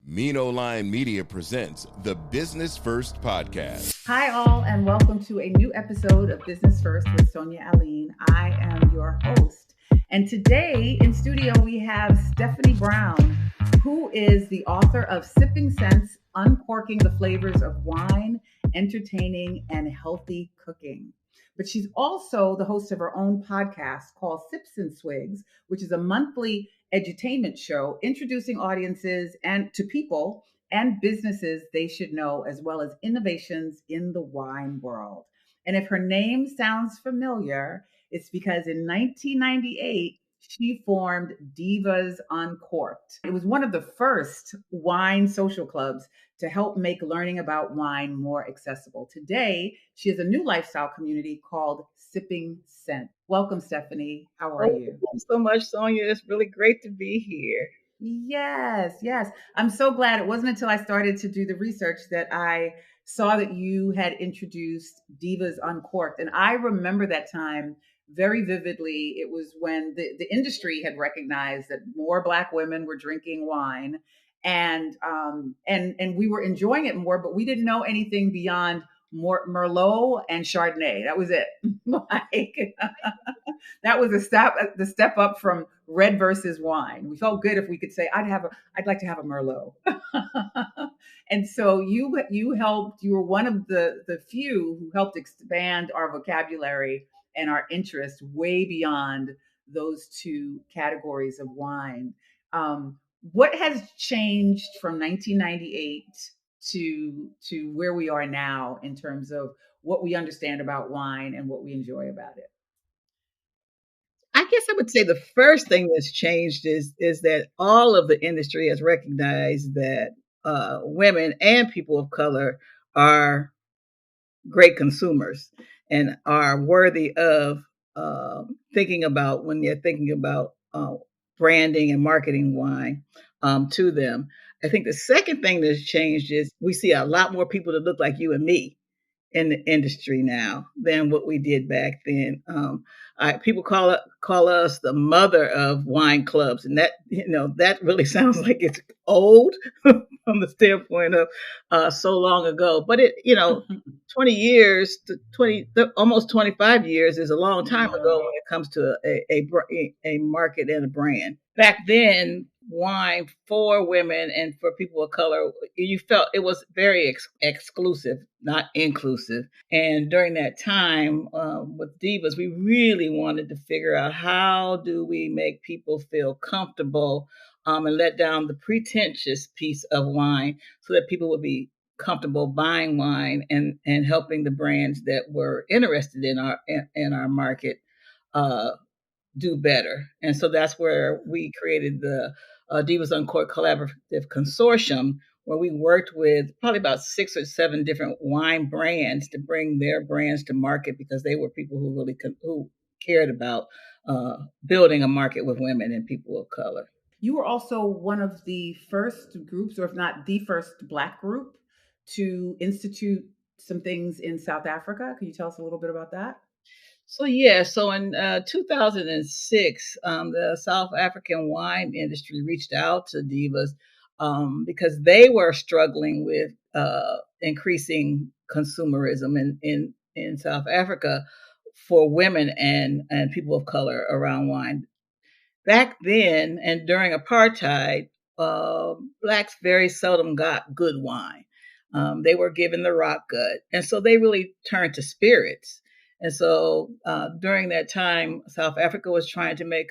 Mino Line Media presents the Business First Podcast. Hi, all, and welcome to a new episode of Business First with Sonia Alleyne. I am your host. And today in studio, we have Stephanie Browne, who is the author of Sipping Sense, Uncorking the Flavors of Wine, Entertaining, and Healthy Cooking. But she's also the host of her own podcast called Sips and Swigs, which is a monthly edutainment show introducing audiences and to people and businesses they should know, as well as innovations in the wine world. And if her name sounds familiar, it's because in 1998, she formed Divas UnCorked. It was one of the first wine social clubs to help make learning about wine more accessible. Today, she has a new lifestyle community called Sipping Sense. Welcome, Stephanie. How are you? Thank you so much, Sonia. It's really great to be here. Yes. I'm so glad. It wasn't until I started to do the research that I saw that you had introduced Divas UnCorked. And I remember that time very vividly. It was when the industry had recognized that more Black women were drinking wine and we were enjoying it more, but we didn't know anything beyond Merlot and Chardonnay. That was it. That was the step up from red versus wine. We felt good if we could say, I'd like to have a Merlot. And so you were one of the few who helped expand our vocabulary and our interest way beyond those two categories of wine. What has changed from 1998 to where we are now in terms of what we understand about wine and what we enjoy about it? I guess I would say the first thing that's changed is that all of the industry has recognized that women and people of color are great consumers and are worthy of thinking about when they're thinking about branding and marketing wine to them. I think the second thing that's changed is we see a lot more people that look like you and me in the industry now than what we did back then. People call us the mother of wine clubs, and that really sounds like it's old from the standpoint of so long ago. But 20 years to almost 25 years is a long time ago when it comes to a market and a brand. Back then, wine for women and for people of color, you felt it was very exclusive, not inclusive. And during that time with Divas, we really wanted to figure out how do we make people feel comfortable and let down the pretentious piece of wine so that people would be comfortable buying wine and helping the brands that were interested in our market do better. And so that's where we created the Divas UnCorked Collaborative Consortium, where we worked with probably about 6 or 7 different wine brands to bring their brands to market because they were people who really who cared about building a market with women and people of color. You were also one of the first groups, or if not the first Black group, to institute some things in South Africa. Can you tell us a little bit about that? So in 2006, the South African wine industry reached out to Divas because they were struggling with increasing consumerism in South Africa for women and people of color around wine. Back then and during apartheid, Blacks very seldom got good wine. They were given the rock gut, and so they really turned to spirits. And so during that time, South Africa was trying to make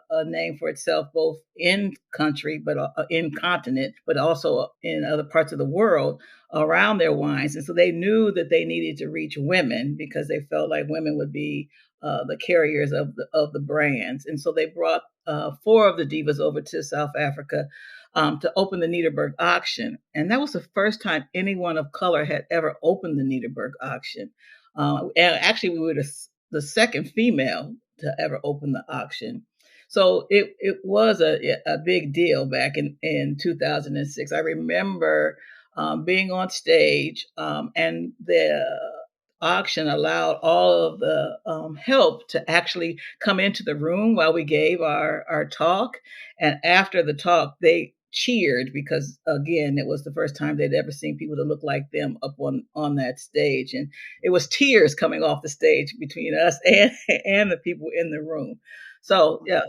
a name for itself, both in country, but in continent, but also in other parts of the world around their wines. And so they knew that they needed to reach women because they felt like women would be the carriers of the brands. And so they brought 4 of the divas over to South Africa to open the Nederburg auction. And that was the first time anyone of color had ever opened the Nederburg auction. And actually, we were the second female to ever open the auction. So it was a big deal back in 2006. I remember being on stage and the auction allowed all of the help to actually come into the room while we gave our talk. And after the talk, they cheered because, again, it was the first time they'd ever seen people that looked like them up on that stage. And it was tears coming off the stage between us and the people in the room. So, yeah,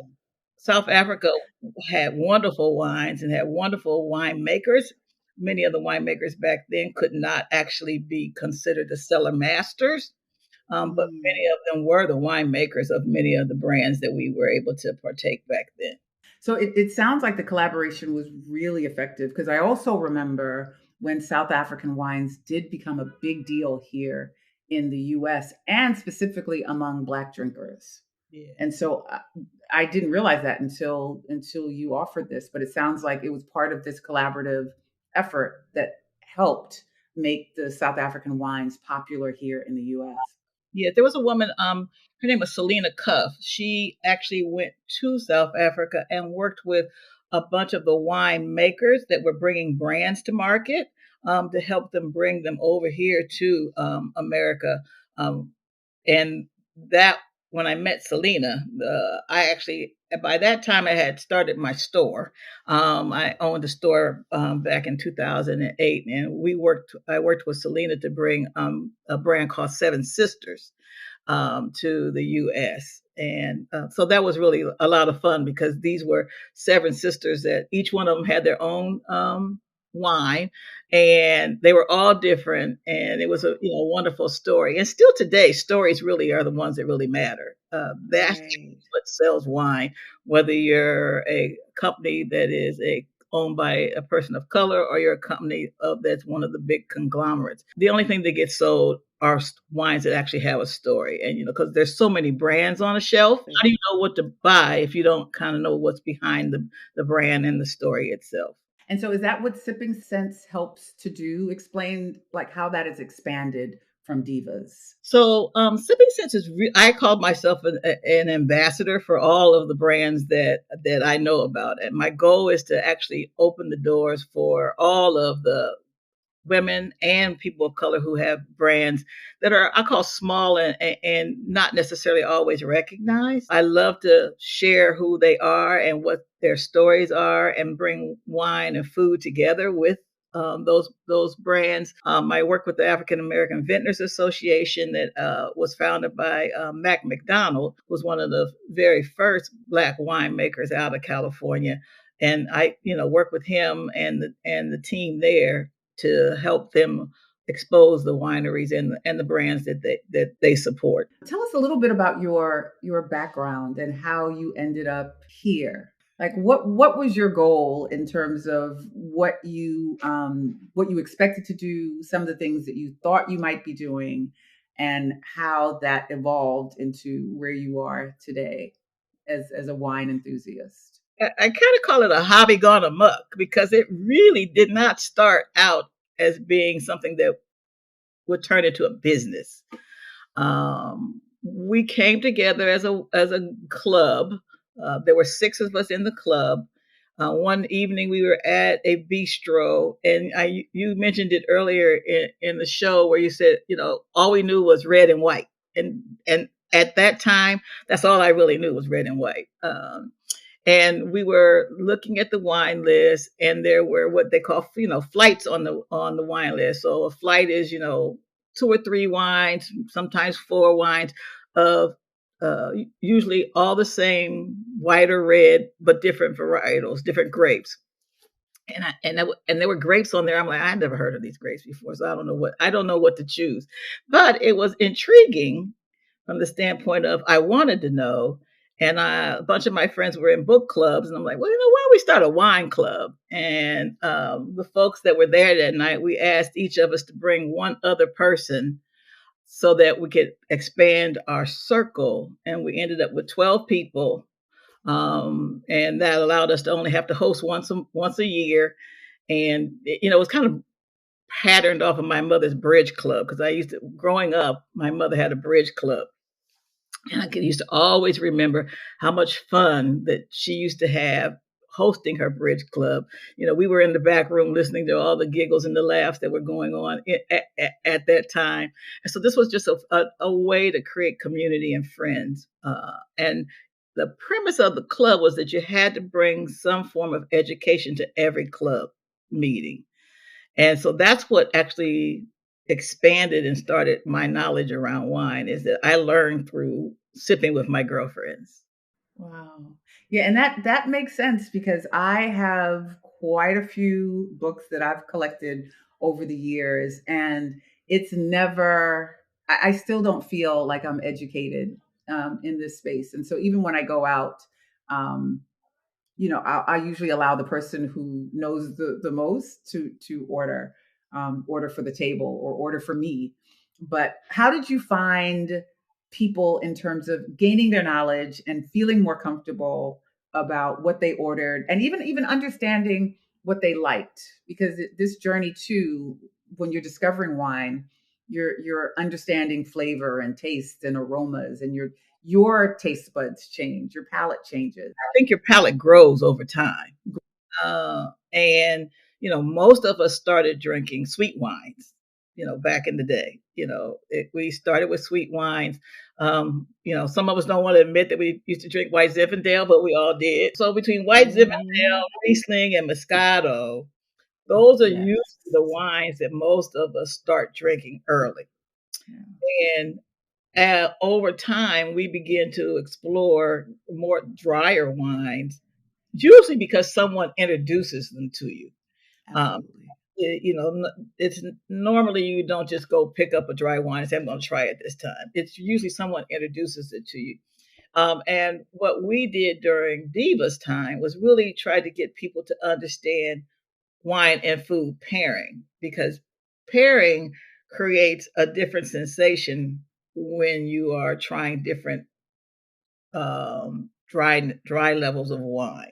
South Africa had wonderful wines and had wonderful winemakers. Many of the winemakers back then could not actually be considered the cellar masters, but many of them were the winemakers of many of the brands that we were able to partake back then. So it sounds like the collaboration was really effective, because I also remember when South African wines did become a big deal here in the US, and specifically among Black drinkers. Yeah. And so I didn't realize that until you offered this, but it sounds like it was part of this collaborative effort that helped make the South African wines popular here in the US. Yeah, there was a woman, her name was Selena Cuff. She actually went to South Africa and worked with a bunch of the wine makers that were bringing brands to market, to help them bring them over here to America. And that, when I met Selena, I actually, by that time I had started my store. I owned a store back in 2008, and I worked with Selena to bring a brand called Seven Sisters to the U.S. And so that was really a lot of fun, because these were seven sisters that each one of them had their own wine, and they were all different, and it was a wonderful story. And still today, stories really are the ones that really matter. That's what sells wine, whether you're a company that is owned by a person of color, or you're a company that's one of the big conglomerates. The only thing that gets sold are wines that actually have a story. And, because there's so many brands on a shelf, how do you know what to buy if you don't kind of know what's behind the brand and the story itself? And so is that what Sipping Sense helps to do? Explain like how that is expanded from Divas. So Sipping Sense is, I call myself an ambassador for all of the brands that I know about. And my goal is to actually open the doors for all of the women and people of color who have brands that are, I call small and not necessarily always recognized. I love to share who they are and what their stories are, and bring wine and food together with those brands. I work with the African American Vintners Association that was founded by Mac McDonald, who was one of the very first Black winemakers out of California. And I, work with him and the team there to help them expose the wineries and the brands that they support. Tell us a little bit about your background and how you ended up here. Like what was your goal in terms of what you expected to do, some of the things that you thought you might be doing, and how that evolved into where you are today as a wine enthusiast? I kind of call it a hobby gone amok, because it really did not start out as being something that would turn into a business. We came together as a club. There were 6 of us in the club. One evening we were at a bistro, and you mentioned it earlier in the show, where you said, all we knew was red and white. And at that time, that's all I really knew was red and white. And we were looking at the wine list, and there were what they call, flights on the wine list. So a flight is, 2 or 3 wines, sometimes 4 wines of usually all the same, white or red, but different varietals, different grapes. And there were grapes on there. I'm like, I never heard of these grapes before, so I don't know what to choose. But it was intriguing from the standpoint of, I wanted to know. And a bunch of my friends were in book clubs, and I'm like, well, why don't we start a wine club? And the folks that were there that night, we asked each of us to bring one other person so that we could expand our circle. And we ended up with 12 people. And that allowed us to only have to host once a year. And, it was kind of patterned off of my mother's bridge club, because growing up, my mother had a bridge club. And I used to always remember how much fun that she used to have hosting her bridge club. We were in the back room listening to all the giggles and the laughs that were going on at that time. And so this was just a way to create community and friends. And the premise of the club was that you had to bring some form of education to every club meeting. And so that's what actually expanded and started my knowledge around wine, is that I learned through sipping with my girlfriends. Wow. Yeah, and that makes sense because I have quite a few books that I've collected over the years, and it's never. I still don't feel like I'm educated in this space, and so even when I go out, um, I usually allow the person who knows the most to order for the table or order for me. But how did you find people in terms of gaining their knowledge and feeling more comfortable about what they ordered and even understanding what they liked? Because this journey too, when you're discovering wine, you're understanding flavor and taste and aromas, and your taste buds change, your palate changes. I think your palate grows over time. And, most of us started drinking sweet wines, back in the day. We started with sweet wines. Some of us don't want to admit that we used to drink White Zinfandel, but we all did. So between White Zinfandel, Riesling, and Moscato, those are Yes. usually the wines that most of us start drinking early. Yeah. And over time, we begin to explore more drier wines, usually because someone introduces them to you. Um, Absolutely. it's normally you don't just go pick up a dry wine and say, I'm going to try it this time. It's usually someone introduces it to you. And what we did during Divas time was really try to get people to understand wine and food pairing, because pairing creates a different sensation when you are trying different dry levels of wine.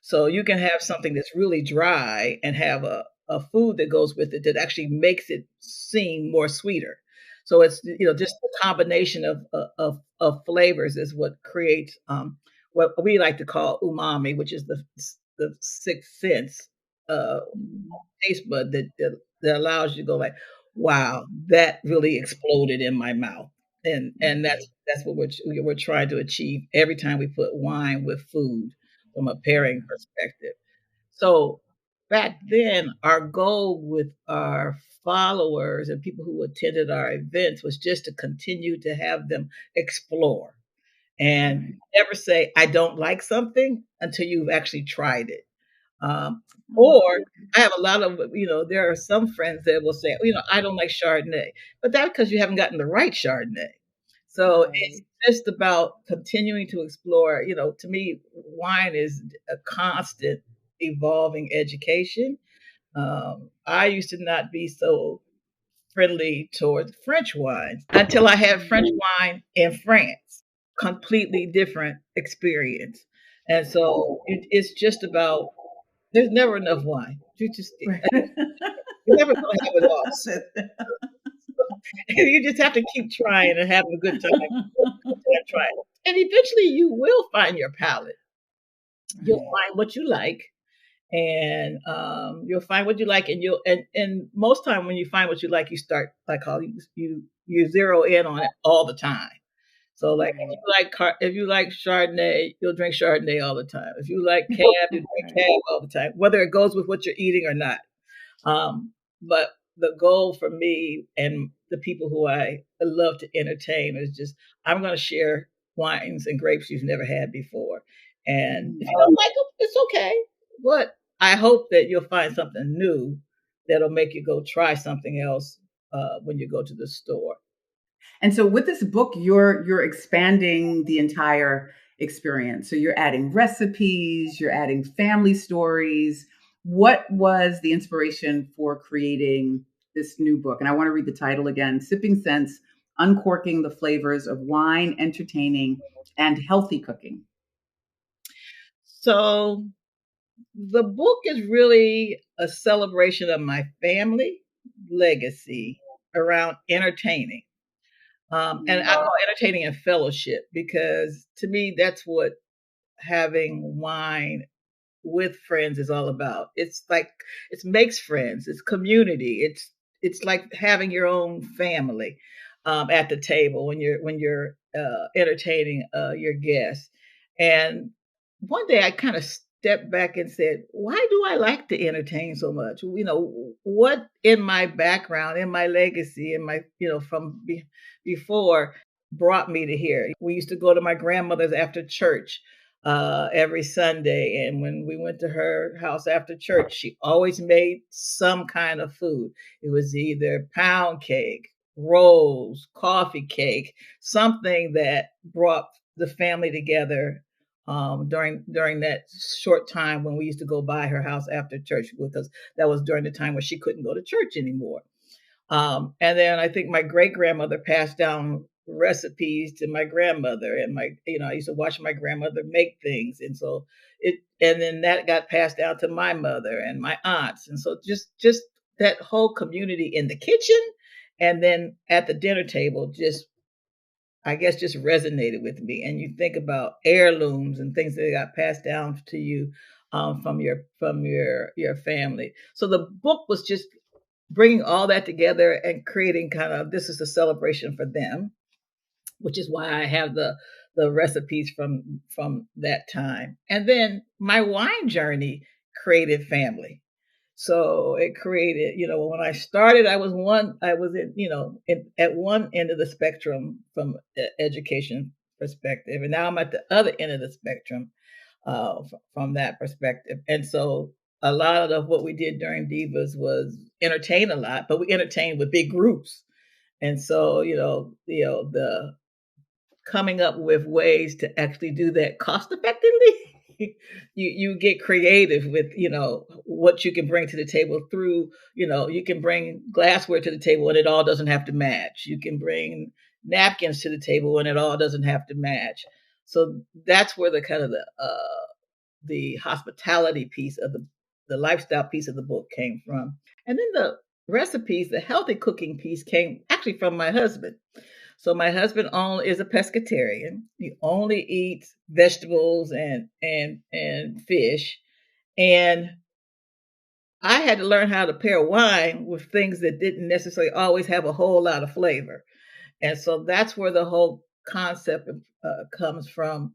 So you can have something that's really dry and have a food that goes with it that actually makes it seem more sweeter. So it's just the combination of flavors is what creates what we like to call umami, which is the sixth sense uh, Mhm. taste bud that allows you to go like, wow, that really exploded in my mouth. And that's what we're trying to achieve every time we put wine with food from a pairing perspective. So back then, our goal with our followers and people who attended our events was just to continue to have them explore and Right. never say, I don't like something until you've actually tried it. Um, Oh, or I have a lot of, there are some friends that will say, I don't like Chardonnay, but that's because you haven't gotten the right Chardonnay. So it's right. just about continuing to explore. To me, wine is a constant evolving education. I used to not be so friendly towards French wines until I had French wine in France. Completely different experience. And so it's just about, there's never enough wine. Right. You're never going to have it all. So you just have to keep trying and having a good time. Try it. And eventually you will find your palate. You'll Right. find what you like, and you'll find what you like, and and most time when you find what you like, you start like all you zero in on it all the time. So like Right. if you like Chardonnay, you'll drink Chardonnay all the time. If you like Cab, you drink Right. Cab all the time, whether it goes with what you're eating or not. Um, but the goal for me and the people who I love to entertain is just, I'm going to share wines and grapes you've never had before. And if you don't like them, it's okay. But I hope that you'll find something new that'll make you go try something else when you go to the store. And so with this book, you're expanding the entire experience. So you're adding recipes, you're adding family stories. What was the inspiration for creating this new book? And I want to read the title again: Sipping Sense: Uncorking the Flavors of Wine, Entertaining, and Healthy Cooking. So the book is really a celebration of my family legacy around entertaining. And I call entertaining and fellowship, because to me, that's what having wine with friends is all about. It's like, it makes friends, it's community, it's like having your own family at the table when you're entertaining your guests. And one day I kind of stepped back and said, why do I like to entertain so much? What in my background, in my legacy, in my, from before brought me to here? We used to go to my grandmother's after church every Sunday. And when we went to her house after church, she always made some kind of food. It was either pound cake, rolls, coffee cake, something that brought the family together during that short time when we used to go by her house after church, because that was during the time when she couldn't go to church anymore. And then I think my great grandmother passed down recipes to my grandmother, and I used to watch my grandmother make things, and then that got passed down to my mother and my aunts, and so just that whole community in the kitchen, and then at the dinner table, I guess just resonated with me. And you think about heirlooms and things that got passed down to you from your family. So the book was just bringing all that together and creating kind of, this is a celebration for them, which is why I have the recipes from that time. And then my wine journey created family. So it created, when I started, I was at one end of the spectrum from education perspective, and now I'm at the other end of the spectrum from that perspective. And so a lot of what we did during Divas was entertain a lot, but we entertained with big groups. And so, the coming up with ways to actually do that cost effectively. You get creative with what you can bring to the table through, you can bring glassware to the table and it all doesn't have to match. You can bring napkins to the table and it all doesn't have to match. So that's where the kind of the hospitality piece of the lifestyle piece of the book came from. And then the recipes, the healthy cooking piece came actually from my husband. So my husband only is a pescatarian. He only eats vegetables and fish. And I had to learn how to pair wine with things that didn't necessarily always have a whole lot of flavor. And so that's where the whole concept comes from.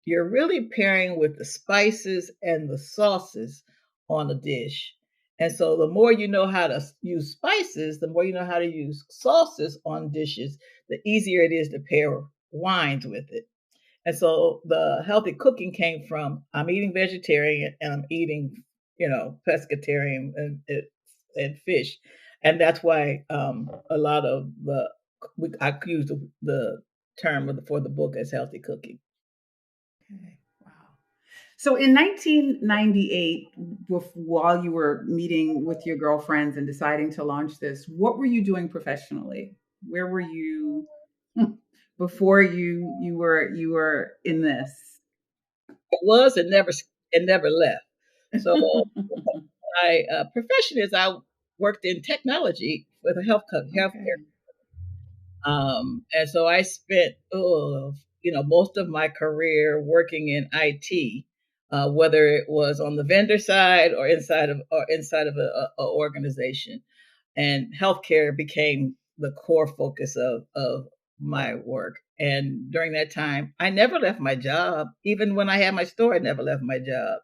You're really pairing with the spices and the sauces on a dish. And so the more you know how to use spices, the more you know how to use sauces on dishes, the easier it is to pair wines with it. And so the healthy cooking came from, I'm eating vegetarian and I'm eating, pescatarian and fish. And that's why a lot of I use the term for the book as healthy cooking. Okay. Wow. So in 1998, while you were meeting with your girlfriends and deciding to launch this, what were you doing professionally? Where were you before you were in this? It was and never left. So my profession is I worked in technology with a healthcare. Okay. And so I spent, most of my career working in IT, whether it was on the vendor side or inside of a organization. And healthcare became the core focus of my work. And during that time, I never left my job. Even when I had my store, I never left my job.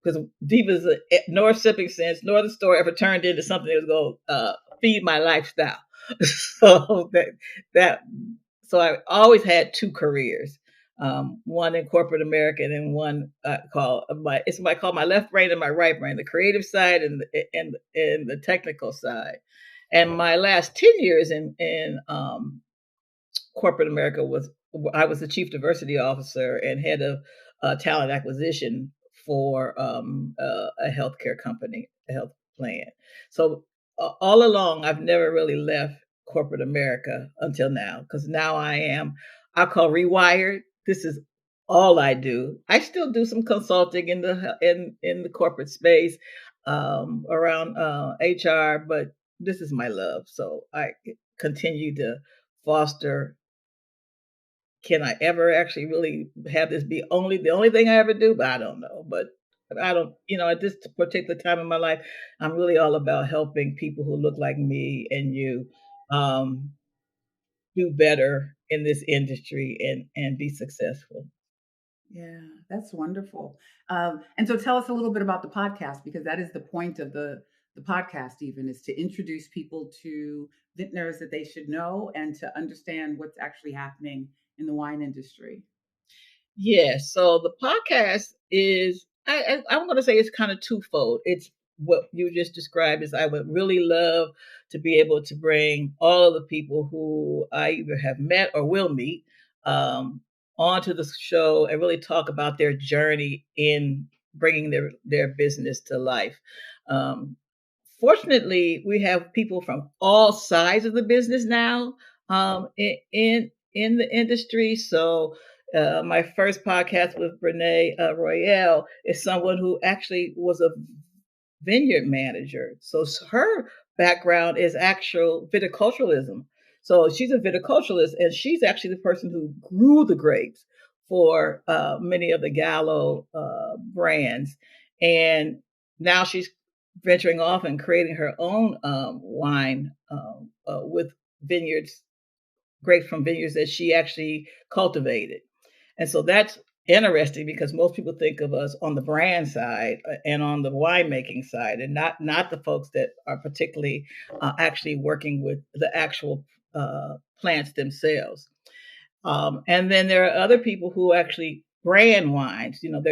Because Divas, nor Sipping Sense, nor the store ever turned into something that was going to feed my lifestyle. so that so I always had two careers, one in corporate America and one called my left brain and my right brain, the creative side and the technical side. And my last 10 years in corporate America I was the chief diversity officer and head of talent acquisition for a healthcare company, a health plan. So all along, I've never really left corporate America until now, because now I call rewired. This is all I do. I still do some consulting in the corporate space around HR, but this is my love. So I continue to foster. Can I ever actually really have this be the only thing I ever do? But I don't know. But I don't, at this particular time in my life, I'm really all about helping people who look like me and you um, do better in this industry and be successful. Yeah, that's wonderful. And so tell us a little bit about the podcast, because that is the point of the podcast, even is to introduce people to vintners that they should know and to understand what's actually happening in the wine industry. Yes. So the podcast is, I'm going to say it's kind of twofold. It's what you just described is I would really love to be able to bring all of the people who I either have met or will meet um, onto the show and really talk about their journey in bringing their business to life. Um, Fortunately, we have people from all sides of the business now in the industry. So my first podcast with Brene Royale is someone who actually was a vineyard manager. So her background is actual viticulturalism. So she's a viticulturalist, and she's actually the person who grew the grapes for many of the Gallo brands. And now she's venturing off and creating her own wine with vineyards, grapes from vineyards that she actually cultivated. And so that's interesting because most people think of us on the brand side and on the winemaking side, and not the folks that are particularly actually working with the actual plants themselves. And then there are other people who actually brand wines. You know,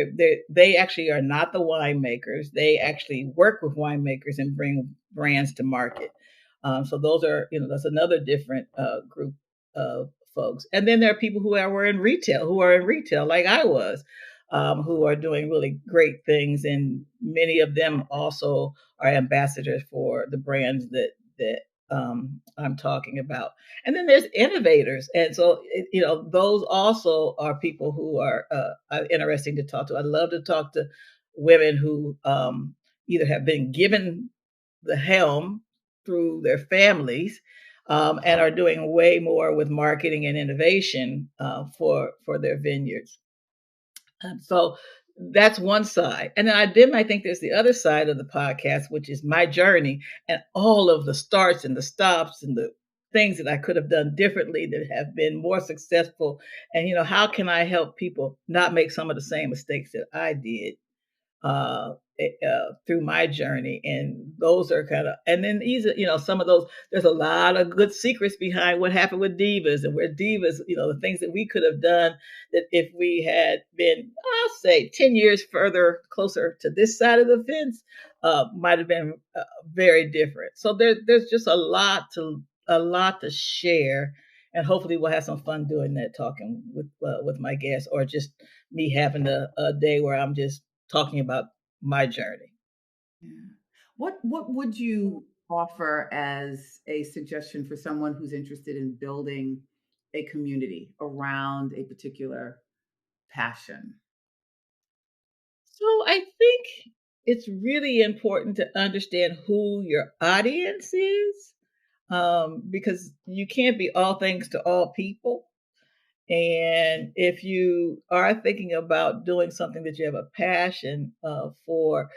they actually are not the winemakers. They actually work with winemakers and bring brands to market. So those are, that's another different group of folks. And then there are people who are in retail, like I was, who are doing really great things, and many of them also are ambassadors for the brands that I'm talking about. And then there's innovators, and so those also are people who are interesting to talk to. I love to talk to women who either have been given the helm through their families and are doing way more with marketing and innovation for their vineyards. So that's one side. And then I think there's the other side of the podcast, which is my journey and all of the starts and the stops and the things that I could have done differently that have been more successful. And, how can I help people not make some of the same mistakes that I did through my journey? And those are and then these are, some of those, there's a lot of good secrets behind what happened with Divas, and where Divas, the things that we could have done that if we had been, I'll say 10 years further, closer to this side of the fence, might have been very different. So there's just a lot to share. And hopefully we'll have some fun doing that, talking with my guests, or just me having a day where I'm just talking about my journey. Yeah. What would you offer as a suggestion for someone who's interested in building a community around a particular passion? So I think it's really important to understand who your audience is, because you can't be all things to all people. And if you are thinking about doing something that you have a passion for,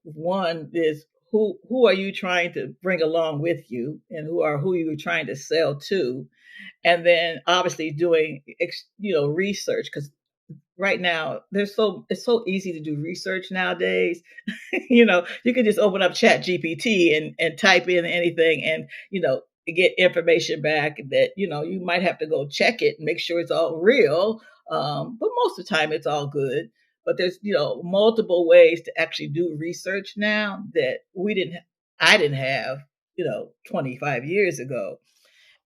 one is who are you trying to bring along with you, and who you're trying to sell to, and then obviously doing research, because right now it's so easy to do research nowadays. You can just open up Chat GPT and type in anything, and get information back that you might have to go check it and make sure it's all real, but most of the time it's all good. But there's multiple ways to actually do research now that I didn't have 25 years ago.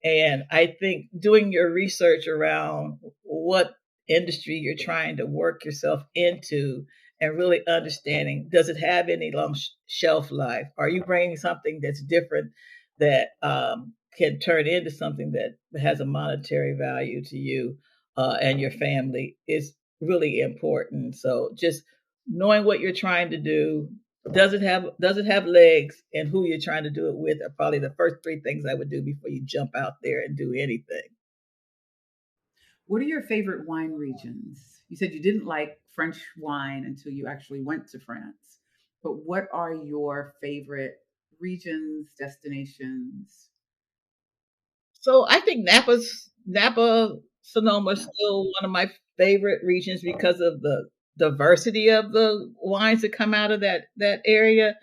And I think doing your research around what industry you're trying to work yourself into, and really understanding, does it have any long shelf life? Are you bringing something that's different that can turn into something that has a monetary value to you and your family, is really important. So just knowing what you're trying to do, does it have legs, and who you're trying to do it with, are probably the first three things I would do before you jump out there and do anything. What are your favorite wine regions? You said you didn't like French wine until you actually went to France. But what are your favorite regions, destinations? So I think Napa Sonoma is still one of my favorite regions because of the diversity of the wines that come out of that area.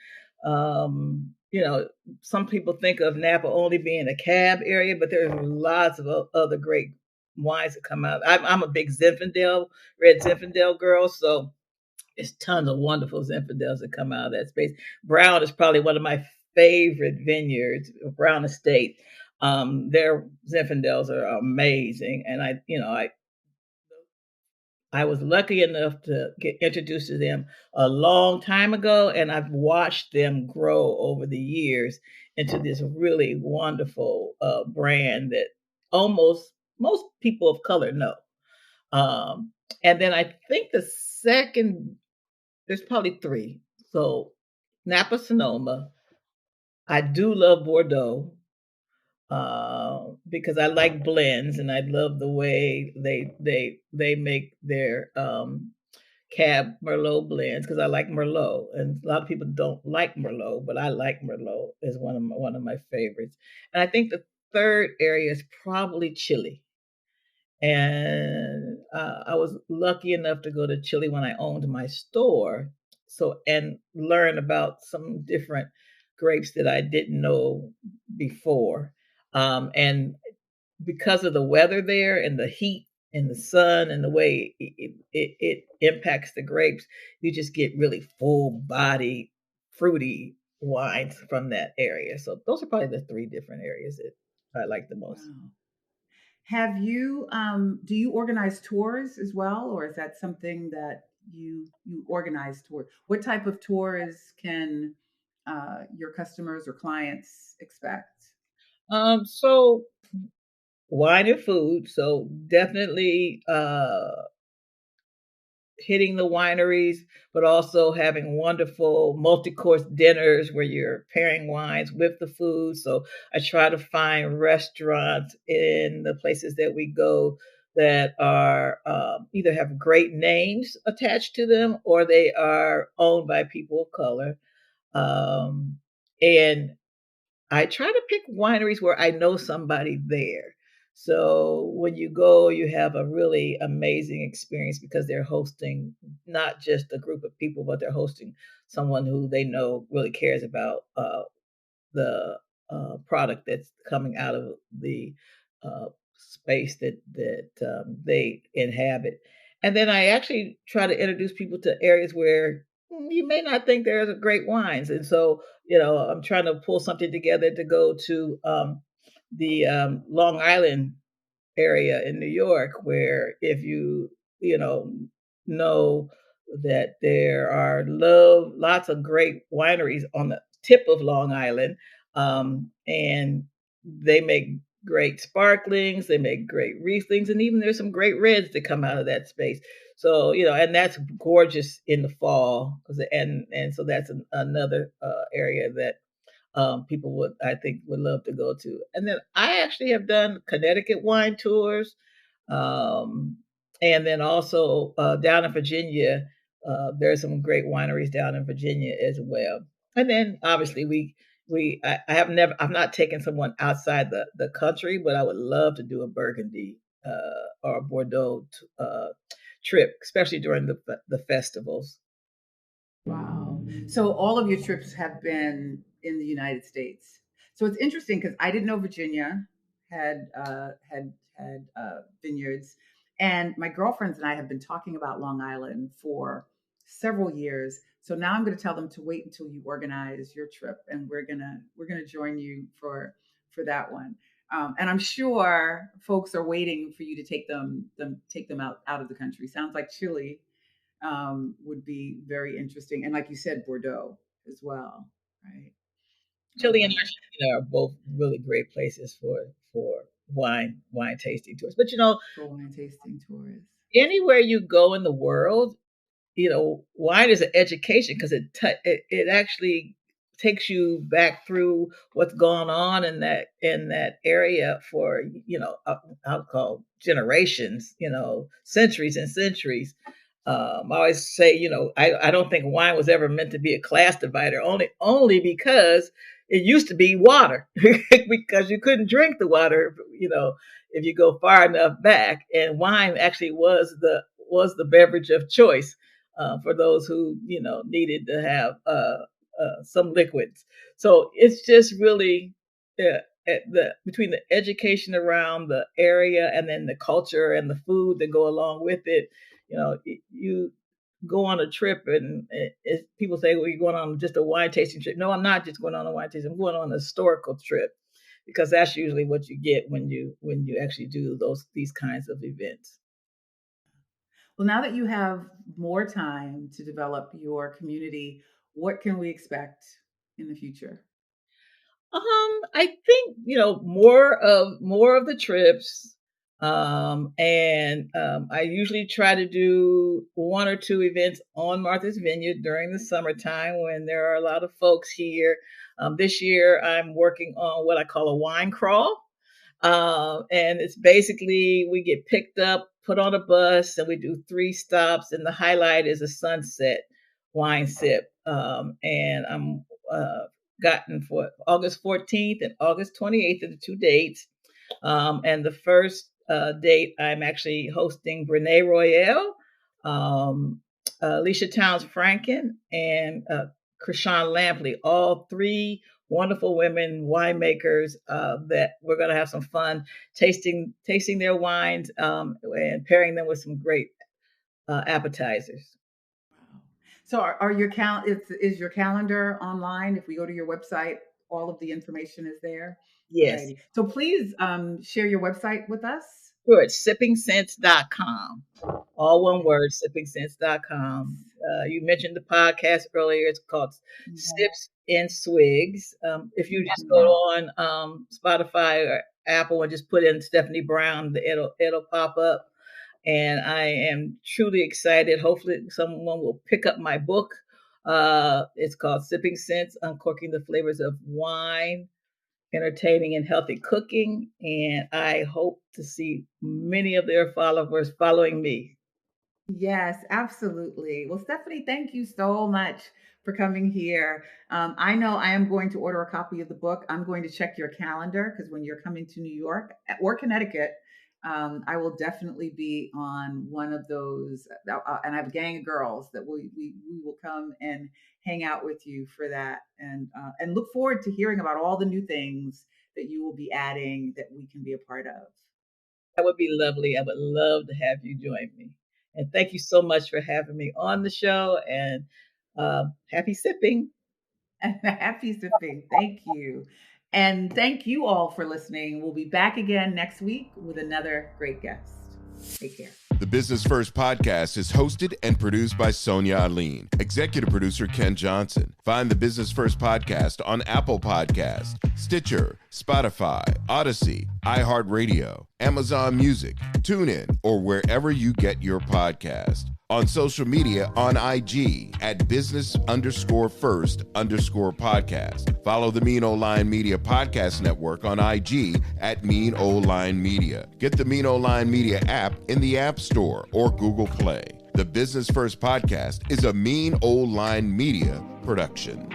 You know, some people think of Napa only being a cab area, but there's lots of other great wines that come out. I'm a big Zinfandel, red Zinfandel girl, so it's tons of wonderful Zinfandels that come out of that space. Brown is probably one of my favorite vineyards, Brown Estate. Their Zinfandels are amazing, and I was lucky enough to get introduced to them a long time ago, and I've watched them grow over the years into this really wonderful brand that almost most people of color know. Um, and then I think the second, there's probably three. So Napa Sonoma, I do love Bordeaux because I like blends and I love the way they make their Cab Merlot blends because I like Merlot, and a lot of people don't like Merlot, but I like Merlot is one of my favorites. And I think the third area is probably Chile. And I was lucky enough to go to Chile when I owned my store, so and learn about some different grapes that I didn't know before. And because of the weather there and the heat and the sun and the way it impacts the grapes, you just get really full body, fruity wines from that area. So those are probably the three different areas that I like the most. Wow. Have you do you organize tours as well, or is that something that you organize tour? What type of tours can your customers or clients expect? So wine and food. So definitely hitting the wineries, but also having wonderful multi-course dinners where you're pairing wines with the food. So I try to find restaurants in the places that we go that are either have great names attached to them or they are owned by people of color. And I try to pick wineries where I know somebody there. So when you go, you have a really amazing experience because they're hosting not just a group of people, but they're hosting someone who they know really cares about the product that's coming out of the space that they inhabit. And then I actually try to introduce people to areas where you may not think there's great wines. And so, I'm trying to pull something together to go to the Long Island area in New York, where if you know that there are lots of great wineries on the tip of Long Island, and they make great sparklings, they make great Rieslings, and even there's some great reds that come out of that space. So and that's gorgeous in the fall, and so that's another area that people I think would love to go to. And then I actually have done Connecticut wine tours, um, and then also down in Virginia, there's some great wineries down in Virginia as well. And then obviously I've not taken someone outside the country, but I would love to do a Burgundy or a Bordeaux trip, especially during the festivals. Wow. So all of your trips have been in the United States. So it's interesting because I didn't know Virginia had vineyards, and my girlfriends and I have been talking about Long Island for several years. So now I'm going to tell them to wait until you organize your trip, and we're gonna join you for that one. And I'm sure folks are waiting for you to take them out of the country. Sounds like Chile would be very interesting. And like you said, Bordeaux as well, right? Oh, Chile and wow. Argentina are both really great places for wine tasting tours. But For wine tasting tours. anywhere you go in the world, wine is an education because it actually takes you back through what's gone on in that area for I'll call generations, centuries and centuries. I always say, I don't think wine was ever meant to be a class divider, only because it used to be water because you couldn't drink the water, if you go far enough back. And wine actually was the beverage of choice for those who needed to have some liquids. So it's just really between the education around the area and then the culture and the food that go along with it. You go on a trip and people say, well, you're going on just a wine tasting trip. No, I'm not just going on a wine tasting. I'm going on a historical trip, because that's usually what you get when you actually do these kinds of events. Well, now that you have more time to develop your community, what can we expect in the future? I think more of the trips, and I usually try to do one or two events on Martha's Vineyard during the summertime when there are a lot of folks here. This year, I'm working on what I call a wine crawl. And it's basically we get picked up, put on a bus, and we do 3 stops. And the highlight is a sunset wine sip. And I'm gotten for August 14th and August 28th are the 2 dates. And the first date, I'm actually hosting Brene Royale, Alicia Towns Franken, and Krishan Lampley, all 3 wonderful women winemakers that we're going to have some fun tasting their wines and pairing them with some great appetizers. So are your is your calendar online? If we go to your website, all of the information is there? Yes. Alrighty. So please share your website with us. Sure, it's sippingsense.com. All one word, sippingsense.com. You mentioned the podcast earlier. It's called Sips and Swigs. If you just go on Spotify or Apple and just put in Stephanie Browne, it'll pop up. And I am truly excited. Hopefully someone will pick up my book. It's called Sipping Sense, Uncorking the Flavors of Wine, Entertaining and Healthy Cooking. And I hope to see many of their followers following me. Yes, absolutely. Well, Stephanie, thank you so much for coming here. I know I am going to order a copy of the book. I'm going to check your calendar, because when you're coming to New York or Connecticut, I will definitely be on one of those. And I have a gang of girls that we will come and hang out with you for that, and look forward to hearing about all the new things that you will be adding that we can be a part of. That would be lovely. I would love to have you join me. And thank you so much for having me on the show, and happy sipping. Happy sipping. Thank you. And thank you all for listening. We'll be back again next week with another great guest. Take care. The Business First podcast is hosted and produced by Sonia Alleyne. Executive producer Ken Johnson. Find the Business First podcast on Apple Podcasts, Stitcher, Spotify, Odyssey, iHeartRadio, Amazon Music, TuneIn, or wherever you get your podcast. On social media on IG at business_first_podcast. Follow the Mean Old Line Media Podcast Network on IG at Mean Old Line Media. Get the Mean Old Line Media app in the App Store or Google Play. The Business First podcast is a Mean Old Line Media production.